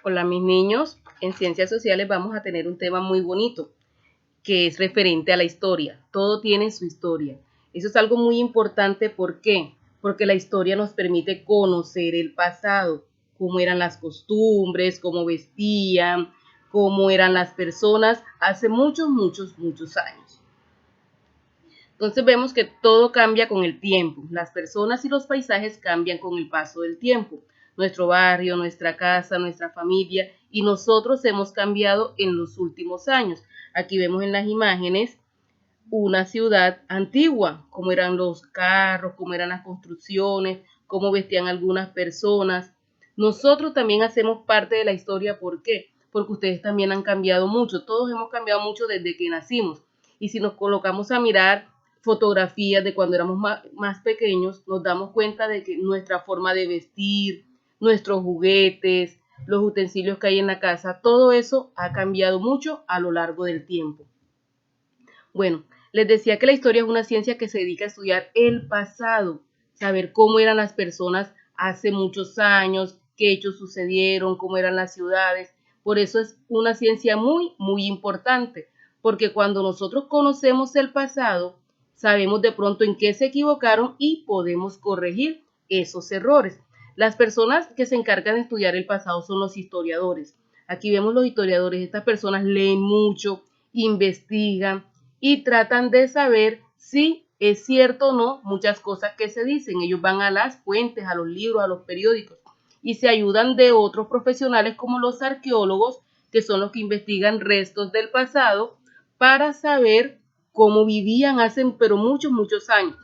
Hola mis niños, en Ciencias Sociales vamos a tener un tema muy bonito que es referente a la historia. Todo tiene su historia. Eso es algo muy importante, ¿por qué? Porque la historia nos permite conocer el pasado, cómo eran las costumbres, cómo vestían, cómo eran las personas hace muchos años. Entonces vemos que todo cambia con el tiempo. Las personas y los paisajes cambian con el paso del tiempo. Nuestro barrio, nuestra casa, nuestra familia y nosotros hemos cambiado en los últimos años. Aquí vemos en las imágenes una ciudad antigua, cómo eran los carros, cómo eran las construcciones, cómo vestían algunas personas. Nosotros también hacemos parte de la historia, ¿por qué? Porque ustedes también han cambiado mucho, todos hemos cambiado mucho desde que nacimos. Y si nos colocamos a mirar fotografías de cuando éramos más pequeños, nos damos cuenta de que nuestra forma de vestir, nuestros juguetes, los utensilios que hay en la casa, todo eso ha cambiado mucho a lo largo del tiempo. Bueno, les decía que la historia es una ciencia que se dedica a estudiar el pasado, saber cómo eran las personas hace muchos años, qué hechos sucedieron, cómo eran las ciudades. Por eso es una ciencia muy importante, porque cuando nosotros conocemos el pasado, sabemos de pronto en qué se equivocaron y podemos corregir esos errores. Las personas que se encargan de estudiar el pasado son los historiadores. Aquí vemos los historiadores, estas personas leen mucho, investigan, y tratan de saber si es cierto o no muchas cosas que se dicen. Ellos van a las fuentes, a los libros, a los periódicos y se ayudan de otros profesionales como los arqueólogos, que son los que investigan restos del pasado para saber cómo vivían hace pero muchos años.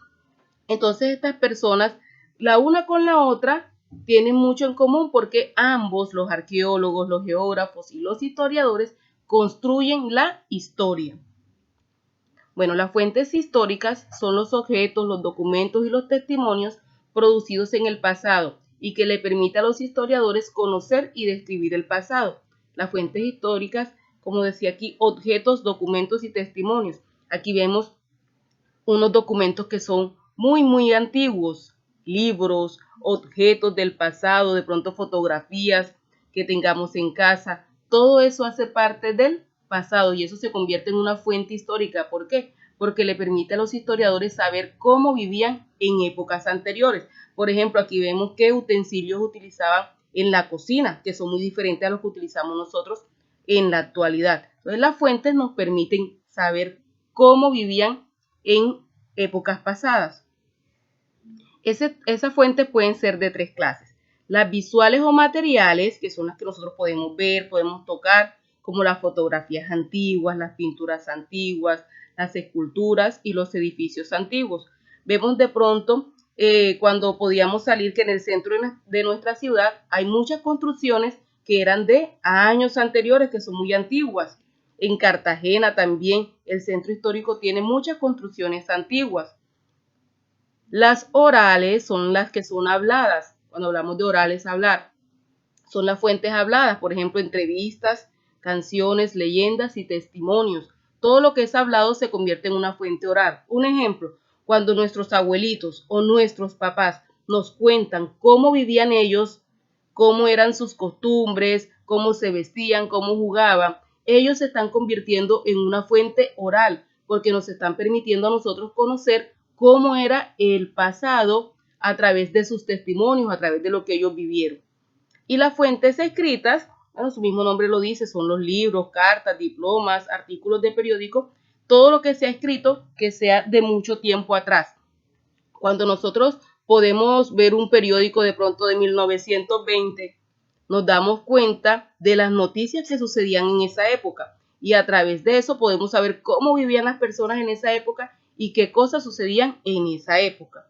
Entonces estas personas, la una con la otra, tienen mucho en común porque ambos, los arqueólogos, los geógrafos y los historiadores, construyen la historia. Bueno, las fuentes históricas son los objetos, los documentos y los testimonios producidos en el pasado y que le permite a los historiadores conocer y describir el pasado. Las fuentes históricas, como decía aquí, objetos, documentos y testimonios. Aquí vemos unos documentos que son muy antiguos, libros, objetos del pasado, de pronto fotografías que tengamos en casa. Todo eso hace parte del pasado y eso se convierte en una fuente histórica. ¿Por qué? Porque le permite a los historiadores saber cómo vivían en épocas anteriores. Por ejemplo, aquí vemos qué utensilios utilizaban en la cocina, que son muy diferentes a los que utilizamos nosotros en la actualidad. Entonces, las fuentes nos permiten saber cómo vivían en épocas pasadas. Esas fuentes pueden ser de tres clases. Las visuales o materiales, que son las que nosotros podemos ver, podemos tocar, como las fotografías antiguas, las pinturas antiguas, las esculturas y los edificios antiguos. Vemos de pronto cuando podíamos salir que en el centro de nuestra ciudad hay muchas construcciones que eran de años anteriores, que son muy antiguas. En Cartagena también el centro histórico tiene muchas construcciones antiguas. Las orales son las que son habladas. Cuando hablamos de orales, hablar. Son las fuentes habladas, por ejemplo, entrevistas, canciones, leyendas y testimonios. Todo lo que es hablado se convierte en una fuente oral. Un ejemplo, cuando nuestros abuelitos o nuestros papás nos cuentan cómo vivían ellos, cómo eran sus costumbres, cómo se vestían, cómo jugaban, ellos se están convirtiendo en una fuente oral, porque nos están permitiendo a nosotros conocer cómo era el pasado a través de sus testimonios, a través de lo que ellos vivieron. Y las fuentes escritas, bueno, su mismo nombre lo dice, son los libros, cartas, diplomas, artículos de periódico, todo lo que sea escrito que sea de mucho tiempo atrás. Cuando nosotros podemos ver un periódico de pronto de 1920, nos damos cuenta de las noticias que sucedían en esa época y a través de eso podemos saber cómo vivían las personas en esa época y qué cosas sucedían en esa época.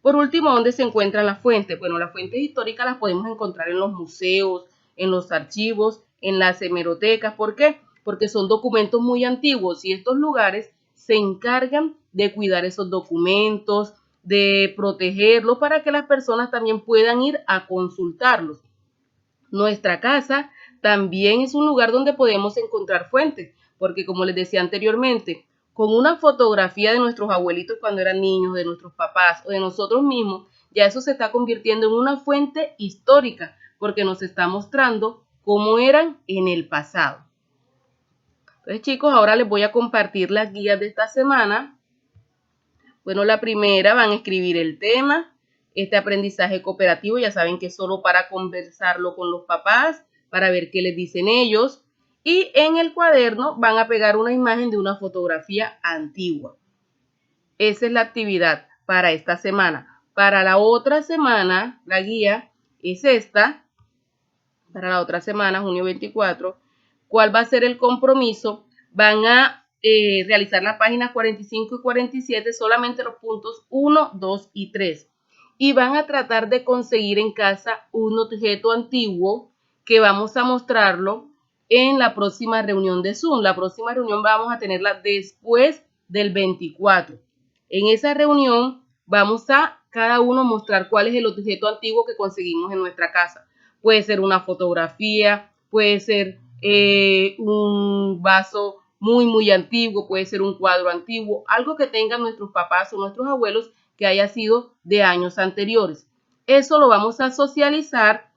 Por último, ¿dónde se encuentran las fuentes? Bueno, las fuentes históricas las podemos encontrar en los museos, en los archivos, en las hemerotecas. ¿Por qué? Porque son documentos muy antiguos y estos lugares se encargan de cuidar esos documentos, de protegerlos para que las personas también puedan ir a consultarlos. Nuestra casa también es un lugar donde podemos encontrar fuentes, porque como les decía anteriormente, con una fotografía de nuestros abuelitos cuando eran niños, de nuestros papás o de nosotros mismos, ya eso se está convirtiendo en una fuente histórica porque nos está mostrando cómo eran en el pasado. Entonces, chicos, ahora les voy a compartir las guías de esta semana. Bueno, la primera van a escribir el tema. Este aprendizaje cooperativo, ya saben que es solo para conversarlo con los papás, para ver qué les dicen ellos. Y en el cuaderno van a pegar una imagen de una fotografía antigua. Esa es la actividad para esta semana. Para la otra semana, la guía es esta. Para la otra semana, junio 24. ¿Cuál va a ser el compromiso? Van a realizar las páginas 45 y 47, solamente los puntos 1, 2 y 3. Y van a tratar de conseguir en casa un objeto antiguo que vamos a mostrarlo en la próxima reunión de Zoom. La próxima reunión vamos a tenerla después del 24. En esa reunión vamos a cada uno mostrar cuál es el objeto antiguo que conseguimos en nuestra casa. Puede ser una fotografía, puede ser un vaso muy antiguo, puede ser un cuadro antiguo, algo que tengan nuestros papás o nuestros abuelos que haya sido de años anteriores. Eso lo vamos a socializar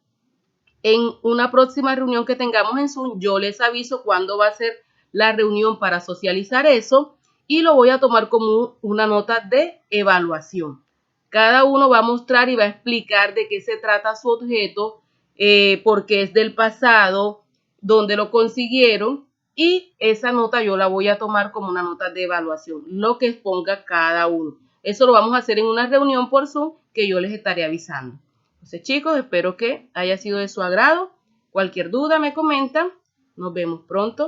en una próxima reunión que tengamos en Zoom. Yo les aviso cuándo va a ser la reunión para socializar eso y lo voy a tomar como una nota de evaluación. Cada uno va a mostrar y va a explicar de qué se trata su objeto, porque es del pasado, dónde lo consiguieron, y esa nota yo la voy a tomar como una nota de evaluación, lo que exponga cada uno. Eso lo vamos a hacer en una reunión por Zoom que yo les estaré avisando. Entonces, chicos, espero que haya sido de su agrado. Cualquier duda me comentan. Nos vemos pronto.